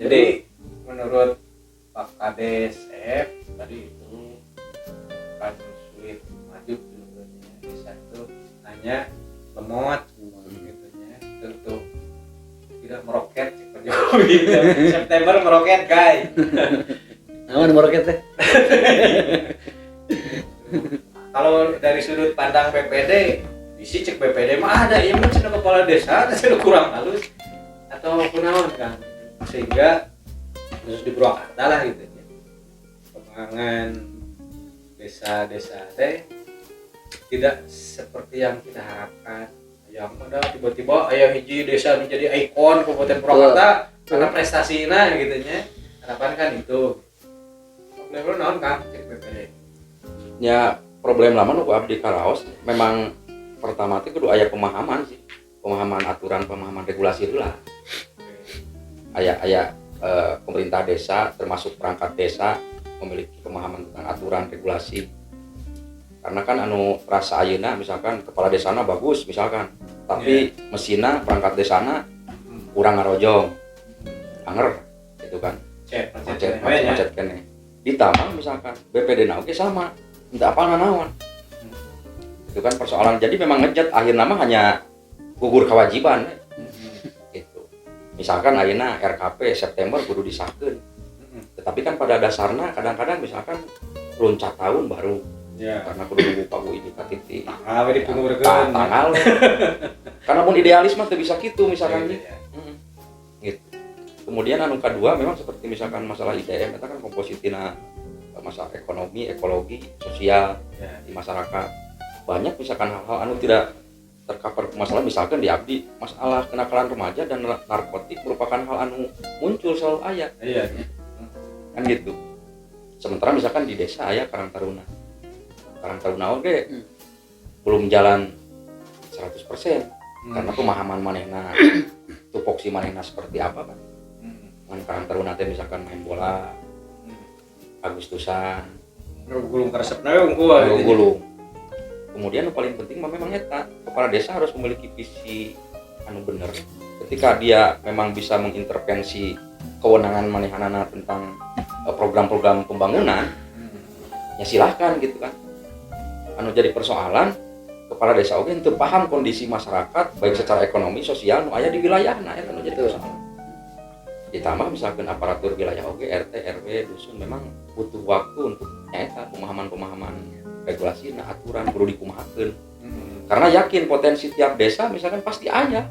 Jadi menurut Pak Kades tadi itu kan sulit maju sebenarnya desa itu hanya lemot gitu ya untuk tidak meroket Pak Jokowi. September meroket guys. Naon meroket teh? Kalau dari sudut pandang BPD, isi cek BPD mah ada ya mah cenah kepala desa, cenah kurang halus atau kunaon kan. Sehingga khusus di Purwakarta lah gitu ya. Pengembangan desa-desa teh tidak seperti yang kita harapkan. Yang ada tiba-tiba aya hiji desa menjadi ikon Kabupaten Purwakarta karena prestasinya gitu nya. Harapan kan itu. Problem naon Kang cek BPD? Ya problem lama nu abdi karaos memang pertama teh kudu aya pemahaman sih. Pemahaman aturan, pemahaman regulasi heula. Aya pemerintah desa termasuk perangkat desa memiliki pemahaman tentang aturan regulasi. Karena kan anu rasa ayeuna misalkan kepala desana bagus misalkan, tapi mesina perangkat desana kurang ngarojong. Anger gitu kan. Macet kene. Ditambah misalkan BPD na oke sama, entah apa naon. Itu kan persoalan. Jadi memang ngejat akhirnya mah hanya gugur kewajiban. Gitu. Misalkan ayeuna RKP September kudu disahkeun. Tetapi kan pada dasarnya kadang-kadang misalkan loncat tahun baru. Ya. Karena kudu nunggu Pak Bu Ibu katiti. Tanggal dipungurkeun. Tanggal. Karena mun idealis mah teu bisa kitu misalkan gitu. Kemudian anu kedua memang seperti misalkan masalah IDM itu kan kompositina masalah ekonomi, ekologi, sosial di masyarakat. Banyak misalkan hal-hal anu tidak tercover masalah misalkan di abdi masalah kenakalan remaja dan narkotik merupakan hal anu muncul selalu aya. Iya. Kan gitu. Sementara misalkan di desa aya Karang Taruna. Karang Taruna oge belum jalan 100% karena pemahaman manehna tupoksi manehna seperti apa kan. Karang Taruna teh misalkan main bola Agustusan gulung karesepna we unggul gulung. Kemudian yang paling penting memang eta kepala desa harus memiliki visi anu bener ketika dia memang bisa mengintervensi kewenangan manehanana tentang program-program pembangunan ya silahkan gitu kan. Anu jadi persoalan kepala desa oge teu paham kondisi masyarakat baik secara ekonomi sosial nu aya di wilayahna eta nu jadi persoalan. Ditambah misalkan aparatur wilayah oge RT RW dusun memang butuh waktu untuk nyaeta pemahaman regulasi nah aturan perlu dikumahakeun. Karena yakin potensi tiap desa misalkan pasti aya.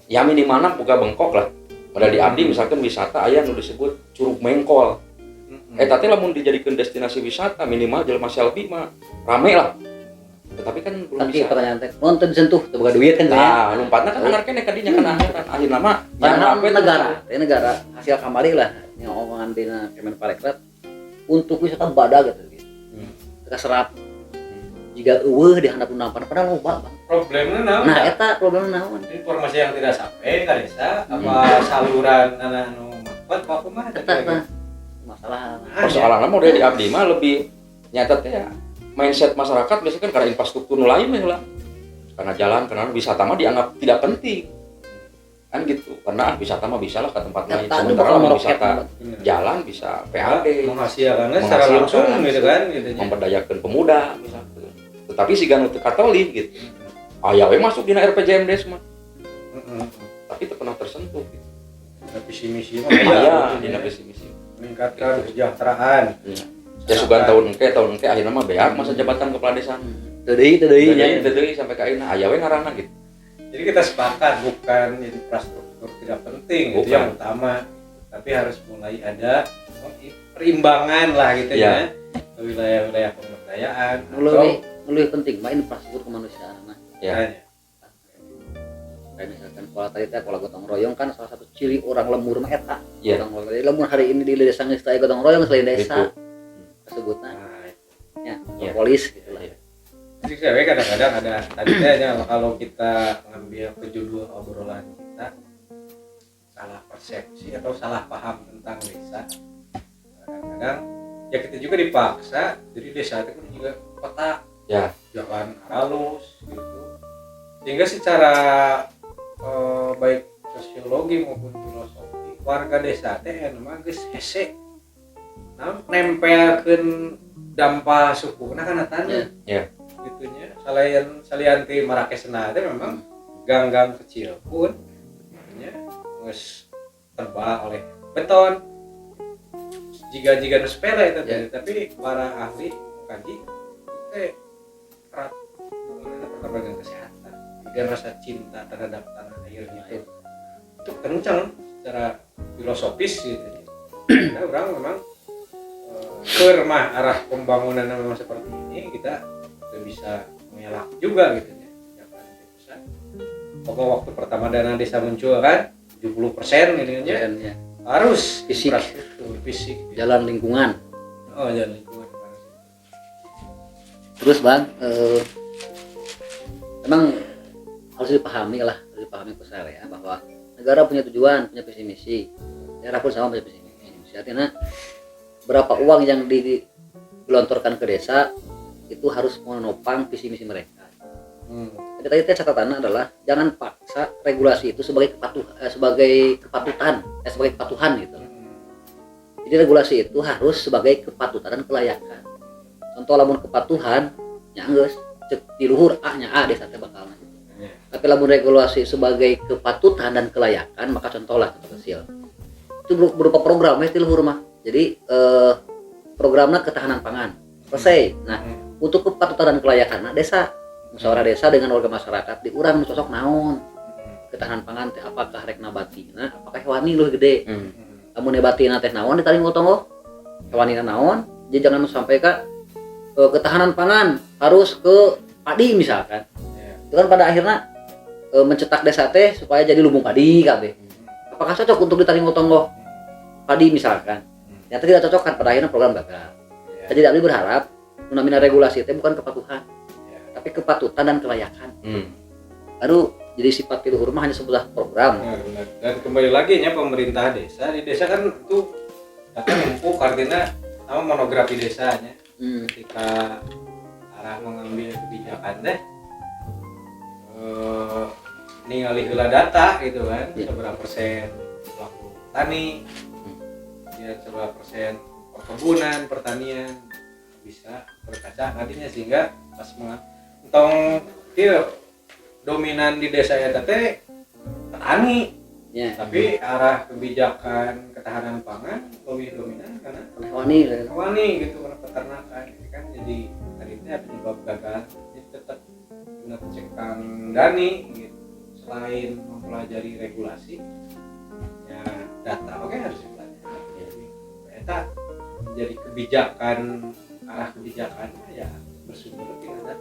Ya minimalna boga bengkok lah. Modal di abdi misalkan wisata aya nu disebut Curug Mengkol. Eta teh lamun dijadikeun destinasi wisata minimal jelema selfie mah rame lah. Tetapi kan belum tapi bisa. pertanyaan teh mun teu disentuh teu boga duit kan nah lompatna kan anar kene kadinya kan akhirna mah negara hasil kamari lah yang omongan dina Kemenparekraf untuk wisata badag gitu. Teu serap. Jika eueuh di handap nampan padahal loba Bang. Problemnya naon? Nah eta problemna naon? Informasi yang tidak sampai ke desa apa saluran anu maksud apa mah Eta masalah. persoalannya mau dari abdi mah lebih nyata teh ya mindset masyarakat biasanya kan karena infrastruktur lain lah karena jalan karena wisata mah dianggap tidak penting kan gitu karena wisata mah bisa lah ke tempat lain sementara kalau wisata jalan bisa PAD menghasilkan secara langsung gitu kan memberdayakan pemuda misalnya tetapi si ganu teu katoli gitu aya we masuk dina RPJMD mah tapi teu pernah tersentuh gitu visi misi mah aya dina visi misi meningkatkan kesejahteraan ya sugan tahun engke akhirnya mah beak masa jabatan kepala desa Teu deui sampai ka ayeuna aya we ngaranna gitu. Jadi kita sepakat bukan infrastruktur tidak penting itu yang utama, tapi harus mulai ada perimbangan lah gitu ya wilayah-wilayah pemberdayaan. Lebih penting mah infrastruktur kemanusiaan nah. Ya. Kayak misalkan pola tadi teh pola gotong royong kan salah satu ciri orang lembur mah eta. Yeah. Gotong royong. Jadi lembur hari ini di desa geus teu gotong royong selain desa. Sebutna. Ya, polis gitu lah. Jadi kadang-kadang ada tadinya kalau kita ngambil ke judul obrolan kita salah persepsi atau salah paham tentang desa. Kadang-kadang ya kita juga dipaksa jadi desa itu juga kota jalan halus gitu. Sehingga secara baik sosiologi maupun filosofi warga desa teh mah geus hese nempelkeun dampa suku kana tanah. Ya. Gitunya salian ti Marrakesna teh memang gang-gang kecil pun nya geus terbawa oleh beton. Jika nu sepele itu tapi para ahli kaji teh erat dengan kesehatan dan rasa cinta terhadap tanah airnya itu kencang secara filosofis gitu. Nah, orang memang arah pembangunan memang seperti ini kita bisa mengelak juga gitu ya. Jangan bisa. Pokok waktu pertama dana desa muncul kan 70% ini ya. Harus fisik, jalan lingkungan. Oh, jalan lingkungan. Terus Bang, memang harus dipahami ke saya bahwa negara punya tujuan, punya visi misi, daerah pun sama punya visi misi. Artinya berapa uang yang digelontorkan ke desa itu harus menopang visi misi mereka. Jadi tadi catatannya adalah jangan paksa regulasi itu sebagai kepatuhan gitu. Jadi regulasi itu harus sebagai kepatutan dan kelayakan. Contoh lamun kepatuhan nya geus cek di luhur A-nya A desa teh bakal gitu. Tapi lamun regulasi sebagai kepatutan dan kelayakan maka contoh kecil. Itu berupa program di luhur mah. Jadi programnya ketahanan pangan. Selesai. Nah, untuk kepatutan dan kelayakan desa musyawarah desa dengan warga masyarakat diurang cocok naon ketahanan pangan teh apakah rek nabatina apakah hewani lu gede lamun nabatina teh naon ditaring gotong hewanina naon jadi jangan sampai ketahanan pangan harus ke padi misalkan itu kan pada akhirnya mencetak desa teh supaya jadi lumbung padi kabeh apakah cocok untuk ditaring gotong padi misalkan ternyata tidak cocok kan pada akhirnya program gagal jadi abdi berharap namina regulasi teh bukan kepatuhan tapi kepatutan dan kelayakan. Baru jadi sifat luhur mah hanya sebuah program. Benar. Dan kembali lagi nya pemerintah desa di desa kan itu data empuk artinya nama monografi desanya. Ketika arah mengambil kebijakan teh ningali heula data gitu kan, seberapa persen pelaku tani, ya seberapa persen perkebunan, pertanian bisa berkaca nantinya sehingga pas tong ieu dominan di desa eta teh petani. Tapi arah kebijakan ketahanan pangan lebih dominan karena hewani gitu karena peternakan kan jadi tadi teh penyebab gagal jadi tetap ngecekang dani gitu. Selain mempelajari regulasi ya data harus dipelajari. Eta menjadi kebijakan arah kebijakan ya bersumber tidak ada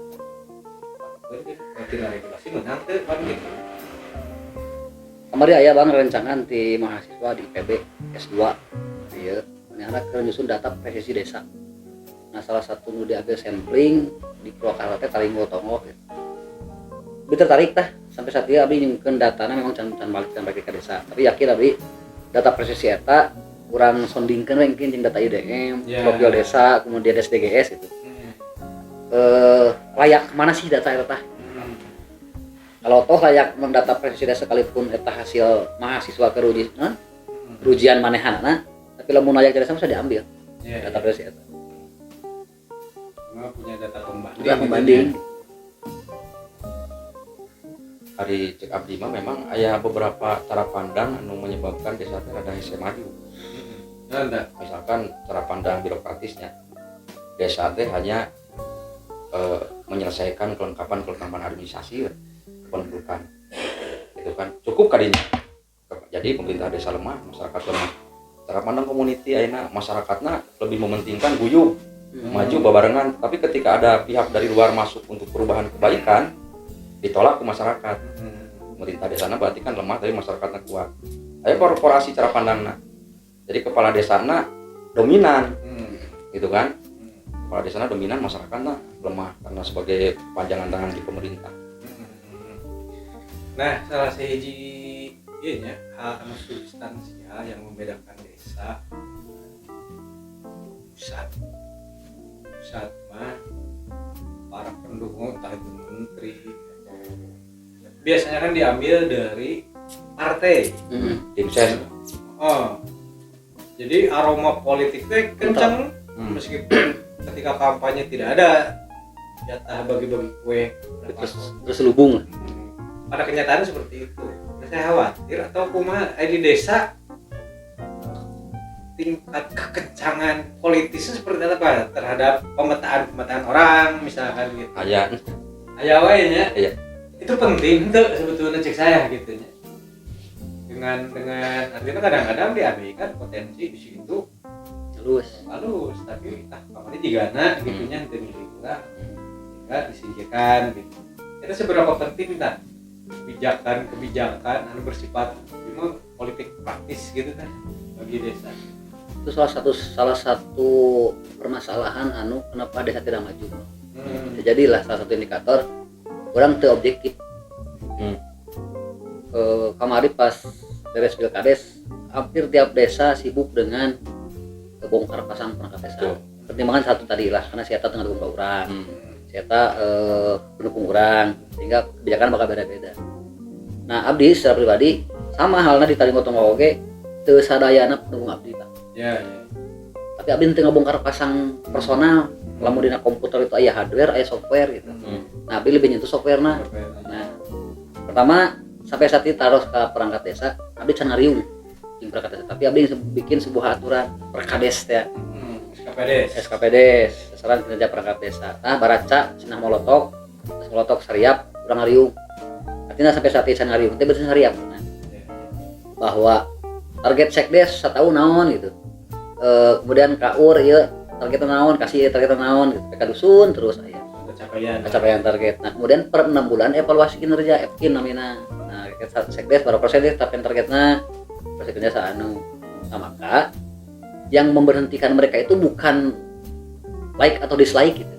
tidak regulasi menang tuh kan gitu. Kemarin aya Bang rencangan di mahasiswa di IPB S2 ieu mana keur nyusun data presisi desa. Nah salah satu nu diambil sampling di Purwakarta teh Talinggo Tongo gitu. Abi tertarik tah sampai saat ieu abdi nyimpen datana memang can balik ke desa. Tapi yakin abdi data presisi eta urang sondingkeun we engkeun jeung data IDM, Profil desa, kemudian SDGs gitu. Layak mana sih data eta? Kalau toh layak mendata presiden sekalipun eta hasil mahasiswa kerujian manehanana, tapi lamun layak desa bisa diambil data presiden eta. Punya data pembanding. Hari cek abdi mah memang aya beberapa cara pandang anu menyebabkan desa teh rada hese maju. Misalkan cara pandang birokratisnya, desa teh hanya menyelesaikan kelengkapan administrasi pendudukan itu kan cukup kadinya. Jadi pemerintah desa lemah, masyarakat lemah. Cara pandang community ayeuna masyarakatna lebih mementingkan guyub maju babarengan, tapi ketika ada pihak dari luar masuk untuk perubahan kebaikan ditolak ke masyarakat. Pemerintah desana berarti kan lemah tapi masyarakatnya kuat. Aya korporasi cara pandangna. Jadi kepala desana dominan. Gitu kan? Kepala desana dominan, masyarakatnya lemah karena sebagai panjangan tangan di pemerintah. Nah, salah sahiji ieu nya hal anu substansial yang membedakan desa pusat mah para pendukung entah itu menteri atau biasanya kan diambil dari partai. Tim ses. Jadi aroma politiknya kencang meskipun ketika kampanye tidak ada jatah bagi-bagi kue terselubung. Pada kenyataan seperti itu. Nah, saya khawatir atau kumaha di desa tingkat kekencangan politisnya seperti apa terhadap pemetaan orang misalkan gitu. Aya wae nya. Iya. Itu penting tuh sebetulnya cek saya gitu nya. Dengan artinya kadang-kadang diabaikan potensi di situ halus tapi kemarin jigana gitunya henteu milih urang sehingga disingkirkan gitu. Itu seberapa penting kan kebijakan anu bersifat memang politik praktis gitu kan bagi desa. Itu salah satu permasalahan anu kenapa desa tidak maju. Jadilah salah satu indikator orang teu objektif. Kemarin pas beres pilkades hampir tiap desa sibuk dengan bongkar pasang perangkat desa. Pertimbangan satu tadi lah karena sieta tengah dukung orang, sieta pendukung orang, sehingga kebijakan bakal beda-beda. Nah abdi secara pribadi sama halnya di tadi motong oge teu sadayana pendukung abdi Pak. Ya. Tapi abdi teu ngabongkar pasang personal, lamun dina komputer itu aya hardware, aya software gitu. Nah abdi lebih nyentuh softwarena. Nah pertama sampai saat ini taruh ke perangkat desa, abdi can ngariung jeung perangkat desa, tapi abdi bikin sebuah aturan perkades ya. SKPDS, sasaran kinerja perangkat desa. Nah baraca cenah molotok sariap urang ngariung. Artinya sampai saat ini can ngariung teh bener sariap. Nah, bahwa target sekdes satahu naon gitu. Kemudian kaur ieu targetna naon, kasih targetna naon gitu. PK dusun terus aya pencapaian target. Nah, kemudian per 6 bulan evaluasi kinerja EPKIN namina. Nah, sekdes berapa persen dia target targetna, persennya saanu. Nah, maka yang memberhentikan mereka itu bukan like atau dislike gitu.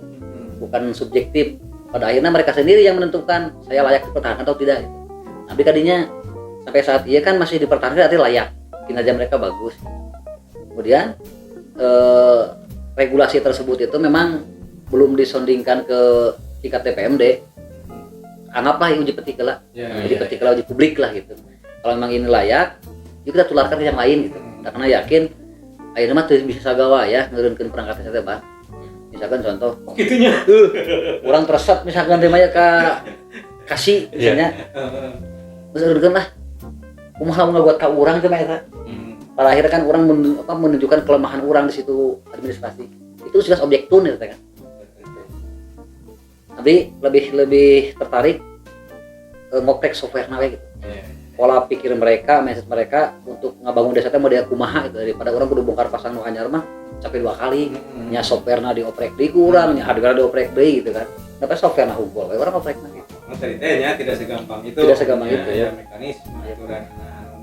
Bukan subjektif. Pada akhirnya mereka sendiri yang menentukan saya layak dipertahankan atau tidak gitu. Tapi tadinya sampai saat ini kan masih dipertahankan artinya layak. Kinerja mereka bagus. Kemudian regulasi tersebut itu memang belum disondingkan ke tingkat TPMD. Anggaplah uji petik lah, uji petik lah, uji publik lah gitu. Kalau memang ini layak, yuk kita tularkan ke yang lain gitu. Karena yakin akhirnya mah bisa sagawa ya ngeurunkeun perangkat desa teh Bang. Misalkan contoh, gitunya. Orang tersat misalkan teh mah kasih misalnya. Terus urunkeun lah. Kumaha mun ngabuat ka urang teh mah eta. Pada akhirnya kan orang menunjukkan kelemahan orang di situ administrasi. Itu jelas objek tun ya kan. Tapi lebih tertarik ngoprek software nawe gitu. Pola pikir mereka, mindset mereka untuk ngabangun desa teh model kumaha gitu daripada orang kudu bongkar pasang nu anyar mah capek 2 kali. Nya softwarena dioprek deui kurang, nya hardware dioprek deui gitu kan. Tapi softwarena hungkul, orang oprekna gitu. Materi teh nya tidak segampang itu. Tidak segampang itu ya. Mekanisme aturan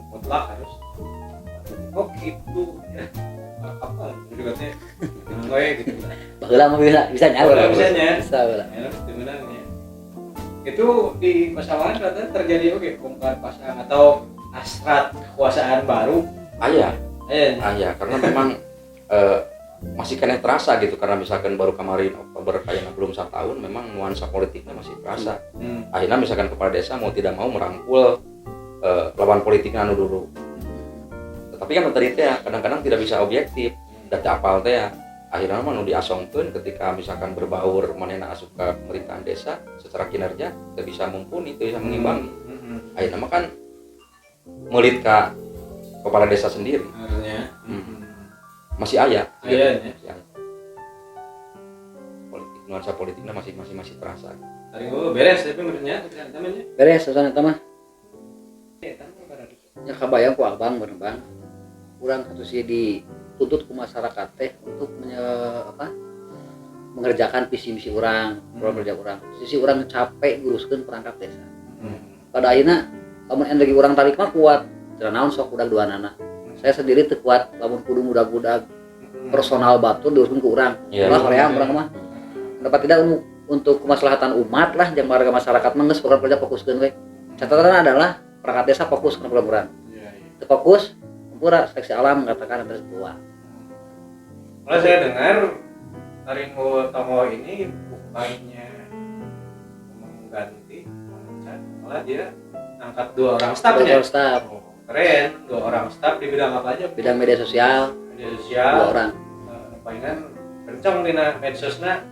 mutlak harus. Oh gitu ya. Apa juga teh gitu. Baheula mah bisa nyawa. Bisa baheula. Sebenarnya itu di pasaman ternyata terjadi bongkar pasang atau hasrat kekuasaan baru. Aya karena memang masih kena terasa gitu karena misalkan baru kemarin Oktober kayaknya belum 1 tahun memang nuansa politiknya masih terasa. Akhirnya misalkan kepala desa mau tidak mau merangkul lawan politiknya anu dulu. Tapi kan tadi teh kadang-kadang tidak bisa objektif. Data apal teh akhirnya mah nu diasongkeun ketika misalkan berbaur manehna asup ke pemerintahan desa secara kinerja teu bisa mumpuni, teu bisa mengimbangi. Akhirnya mah kan meulit ka kepala desa sendiri. Masih aya. Politik nuansa politiknya masih terasa. Hari beres tapi menurutnya namanya. Beres suasana eta mah. Ya kabayang ku abang bener Bang. Urang atuh sih dituntut ku masyarakat teh untuk mengerjakan visi misi urang, program kerja urang. Sisi urang capek nguruskeun perangkat desa. Pada akhirnya lamun energi urang tarik mah kuat, cenah naon sok udag duanana. Saya sendiri teu kuat lamun kudu mudag-mudag personal batur diuruskeun ku urang. Ulah hoream urang mah. Dapat tidak untuk kemaslahatan umat lah jeung warga masyarakat mah geus program kerja fokuskeun we. Catatan adalah perangkat desa fokus ke program urang. Teu fokus pura seleksi alam mengatakan terus buah. Kalau saya dengar Taringo Tomo ini bukannya mengganti, memecat, malah dia angkat 2 orang stafnya. keren, 2 orang staf di bidang apa aja? bidang media sosial Media 2 sosial. orang Palingan kencang dina medsosna.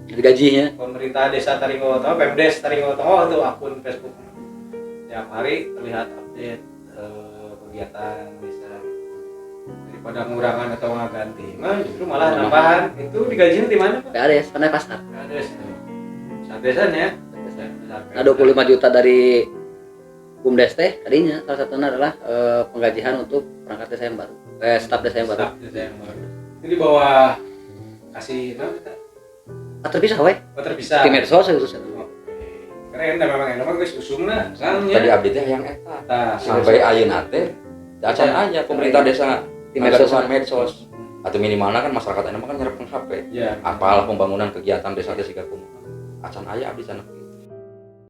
jadi gajinya Pemerintah Desa Taringgowo Pemdes Taringgowo tuh akun Facebook. Tiap hari terlihat update kegiatan desa. Daripada ngurangan atau ngaganti, mah justru malah nambahan. Itu digajinya di mana, Pak? PADES Panai Pasar Ada Sadesan ya. nah 25 juta dari BUMDes teh tadinya salah satunya adalah penggajian untuk perangkat desa yang baru staf desa yang baru Staf desa yang baru. Itu di bawah kasih terpisah we terpisah. di medsos khususnya Keren dah memang emang guys usumna tadi sangnya. update yang eta Tah, sampai ayeuna teh acan aja pemerintah desa di medsos medsos atau minimalnya kan masyarakat enak kan nyerap HP ya. apalah pembangunan kegiatan desa desa kumaha acan aya abdi sana